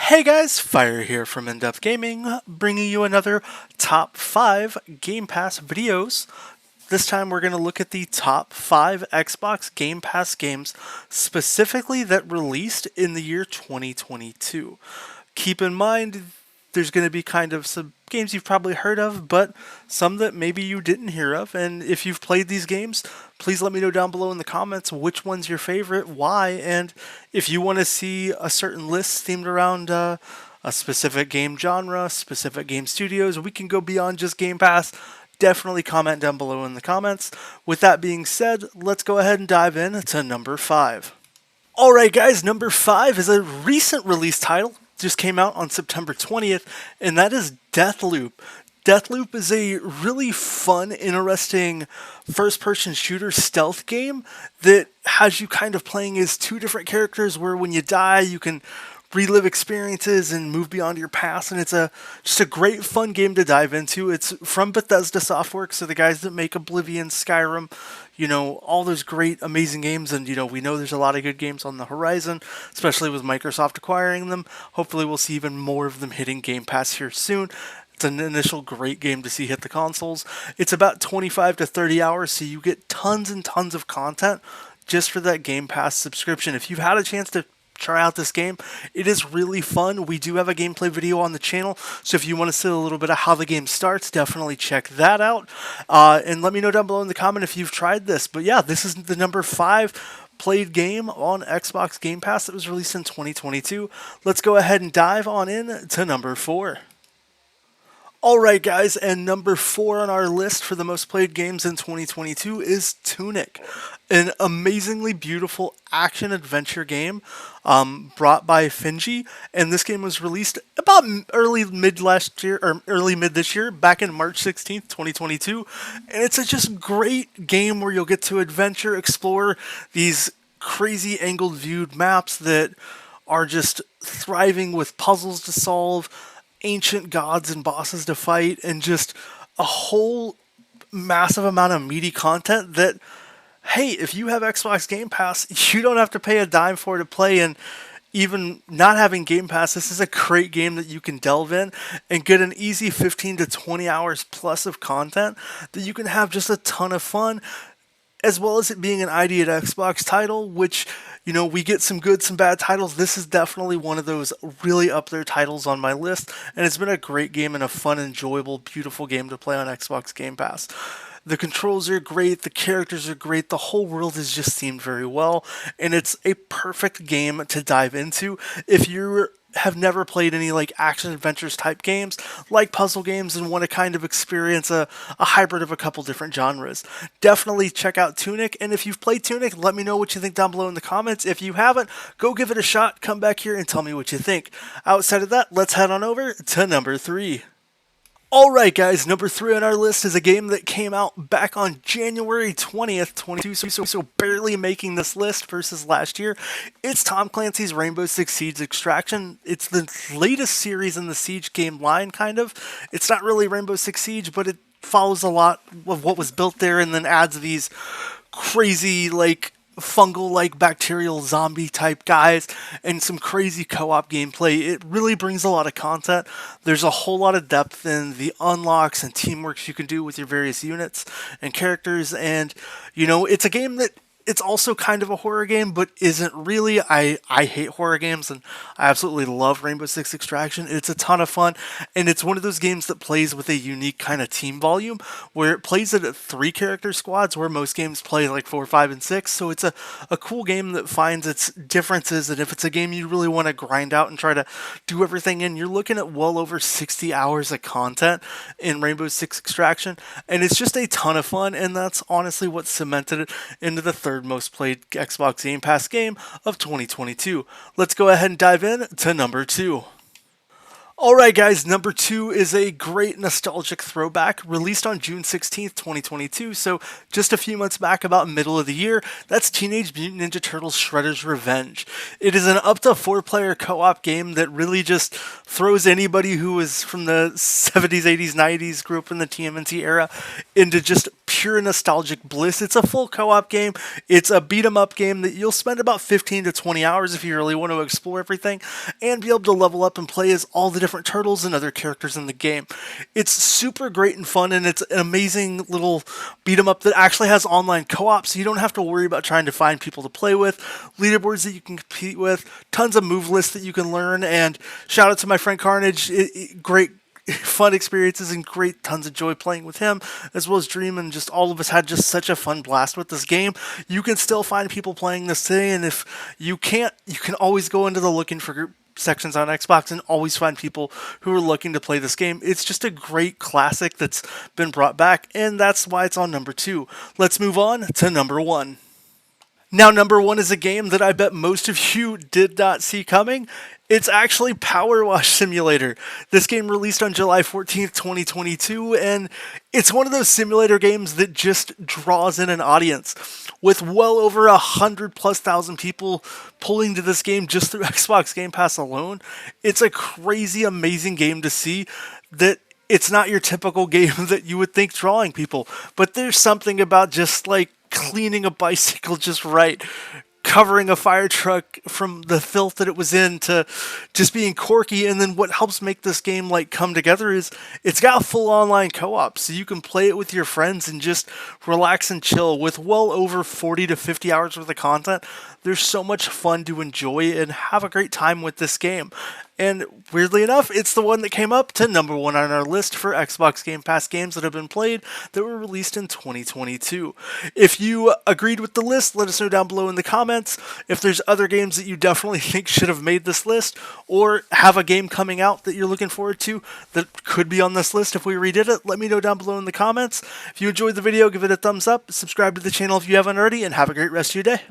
Hey guys, Fire here from InDepth Gaming, bringing you another top 5 Game Pass videos. This time we're going to look at the top 5 Xbox Game Pass games specifically that released in the year 2022. Keep in mind, there's going to be kind of some games you've probably heard of, but some that maybe you didn't hear of. And if you've played these games, please let me know down below in the comments which one's your favorite, why, and if you want to see a certain list themed around a specific game genre, specific game studios, we can go beyond just Game Pass. Definitely comment down below in the comments. With that being said, let's go ahead and dive in to number 5. Alright guys, number 5 is a recent release title. Just came out on September 20th, and that is Deathloop. Deathloop is a really fun, interesting first-person shooter stealth game that has you kind of playing as two different characters where when you die, you can relive experiences and move beyond your past, and it's just a great fun game to dive into. It's from Bethesda Softworks, so the guys that make Oblivion, Skyrim, all those great, amazing games, and we know there's a lot of good games on the horizon, especially with Microsoft acquiring them. Hopefully we'll see even more of them hitting Game Pass here soon. It's an initial great game to see hit the consoles. It's about 25 to 30 hours, so you get tons and tons of content just for that Game Pass subscription. If you've had a chance to try out this game, it is really fun. We do have a gameplay video on the channel, so if you want to see a little bit of how the game starts, definitely check that out. And let me know down below in the comment if you've tried this. But yeah, this is the number 5 played game on Xbox Game Pass that was released in 2022. Let's go ahead and dive on in to number 4. Alright guys, and number 4 on our list for the most played games in 2022 is Tunic. An amazingly beautiful action-adventure game brought by Finji, and this game was released about early mid this year, back in March 16th, 2022, and it's a just great game where you'll get to adventure, explore these crazy angled viewed maps that are just thriving with puzzles to solve, ancient gods and bosses to fight, and just a whole massive amount of meaty content that, hey, if you have Xbox Game Pass, you don't have to pay a dime for it to play. And even not having Game Pass, this is a great game that you can delve in and get an easy 15 to 20 hours plus of content that you can have just a ton of fun, as well as it being an ID at Xbox title, which, we get some good, some bad titles. This is definitely one of those really up there titles on my list, and it's been a great game and a fun, enjoyable, beautiful game to play on Xbox Game Pass. The controls are great, the characters are great, the whole world is just themed very well, and it's a perfect game to dive into if you have never played any action adventures type games, like puzzle games, and want to kind of experience a hybrid of a couple different genres. Definitely check out Tunic, and if you've played Tunic, let me know what you think down below in the comments. If you haven't, go give it a shot, come back here and tell me what you think. Outside of that, let's head on over to number 3. Alright guys, number 3 on our list is a game that came out back on January 20th, 2022, so barely making this list versus last year. It's Tom Clancy's Rainbow Six Siege Extraction. It's the latest series in the Siege game line, kind of. It's not really Rainbow Six Siege, but it follows a lot of what was built there and then adds these crazy, fungal bacterial zombie type guys and some crazy co-op gameplay. It really brings a lot of content. There's a whole lot of depth in the unlocks and teamworks you can do with your various units and characters, and it's a game that it's also kind of a horror game, but isn't really. I hate horror games, and I absolutely love Rainbow Six Extraction. It's a ton of fun, and it's one of those games that plays with a unique kind of team volume, where it plays it at 3-character squads, where most games play 4, 5, and 6. So it's a cool game that finds its differences, and if it's a game you really want to grind out and try to do everything in, you're looking at well over 60 hours of content in Rainbow Six Extraction, and it's just a ton of fun, and that's honestly what cemented it into the third most played Xbox Game Pass game of 2022. Let's go ahead and dive in to number 2. Alright guys, number 2 is a great nostalgic throwback, released on June 16th, 2022, so just a few months back, about middle of the year. That's Teenage Mutant Ninja Turtles Shredder's Revenge. It is an up to 4-player co-op game that really just throws anybody who was from the 70s, 80s, 90s, grew up in the TMNT era, into just pure nostalgic bliss. It's a full co-op game. It's a beat 'em up game that you'll spend about 15 to 20 hours if you really want to explore everything and be able to level up and play as all the different turtles and other characters in the game. It's super great and fun, and it's an amazing little beat 'em up that actually has online co-op, so you don't have to worry about trying to find people to play with, leaderboards that you can compete with, tons of move lists that you can learn, and shout out to my friend Carnage. Great fun experiences and great tons of joy playing with him, as well as Dream, and just all of us had just such a fun blast with this game. You can still find people playing this today, and if you can't, you can always go into the looking for group sections on Xbox and always find people who are looking to play this game. It's just a great classic that's been brought back, and that's why it's on number 2. Let's move on to number 1. Now, number 1 is a game that I bet most of you did not see coming. It's actually Power Wash Simulator. This game released on July 14th, 2022, and it's one of those simulator games that just draws in an audience. With well over 100,000+ people pulling to this game just through Xbox Game Pass alone, it's a crazy, amazing game to see that it's not your typical game that you would think drawing people, but there's something about just like cleaning a bicycle just right, covering a fire truck from the filth that it was in, to just being quirky. And then what helps make this game like come together is it's got full online co-op, so you can play it with your friends and just relax and chill. With well over 40 to 50 hours worth of content, there's so much fun to enjoy and have a great time with this game. And weirdly enough, it's the one that came up to number 1 on our list for Xbox Game Pass games that have been played that were released in 2022. If you agreed with the list, let us know down below in the comments. If there's other games that you definitely think should have made this list, or have a game coming out that you're looking forward to that could be on this list if we redid it, let me know down below in the comments. If you enjoyed the video, give it a thumbs up, subscribe to the channel if you haven't already, and have a great rest of your day.